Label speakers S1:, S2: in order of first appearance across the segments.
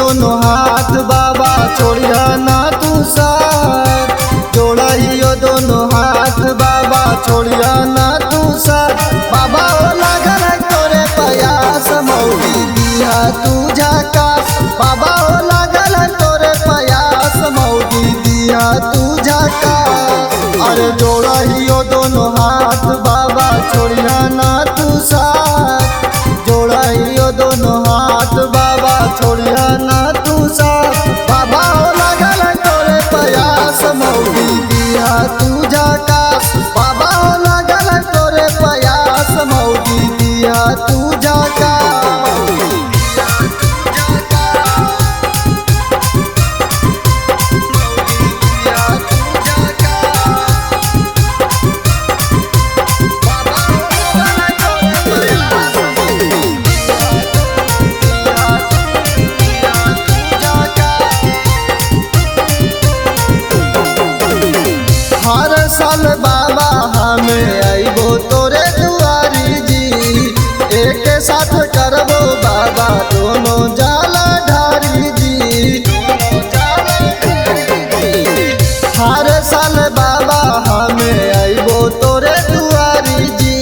S1: दोनों हाथ बाबा छोड़िया ना तू साथ, जोड़ियो दोनों हाथ बाबा छोड़िया ना तू साथ। बाबा हो लागल तोरे प्रयास मौगी दिया तू झकास, बाबा हो लागल तोरे प्रयास मौगी दिया तू झकास। अरे जोड़ियो दोनों हाथ बाबा छोड़िया ना तू साथ, जोड़ियो दोनों हाथ बाबा छोड़िया ना तू साथ। बाबा हो लागल तोरे प्रयास मौगी दिया तू झकास, बाबा हो लागल तोरे प्रयास मौगी दिया तू झकास। हर साल बाबा हमें आइबो तोरे दुआरी जी, एक साथ करबो बाबा दोनों जाला ढारी जी। हर साल बाबा हमें आइबो तोरे दुआरी जी,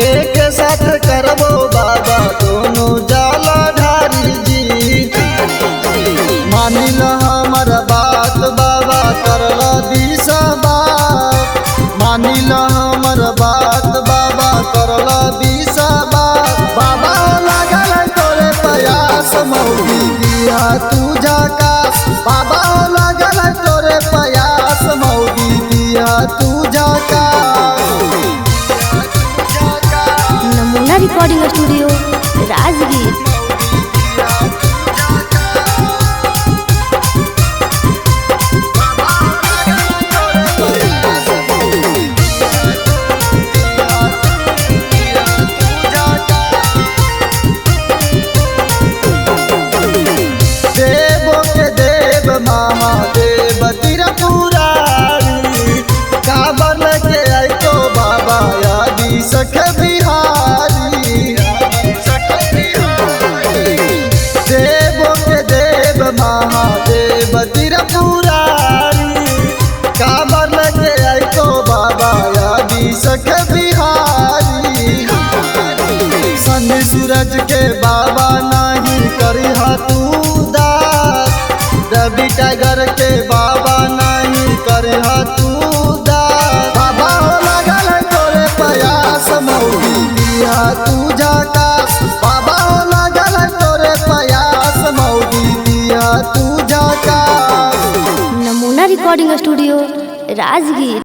S1: एक साथ करबो बाबा दोनों जाला ढारी जी। मानिल हमर बात बाबा करल दिशा बात, मानिल हमर बात बाबा करल दिशा बात। बाबा लागल तोरे प्रयास मौगी दिया तू झकास, बाबा लागल तोरे प्रयास मौगी दिया तू झकास।
S2: नमूना रिकॉर्डिंग स्टूडियो राजगीर।
S1: देवो के देव महादेव त्रिपुरारी, काबर के आइतो बाबा यादी सख बिहारी। देवो के देव महादेव त्रिपुरारी, काबर के आइतो बाबा यादी सख बिहारी। सन सूरज के बाबा नहीं करिहा तू दास, रवि टाइगर के बाबा नहीं करिहा तू दास। बाबा हो लागल तोरे प्रयास मौगी दिया तू झकास, बाबा हो लागल तोरे प्रयास मौगी दिया तू झकास।
S2: नमूना रिकॉर्डिंग स्टूडियो राजगीर।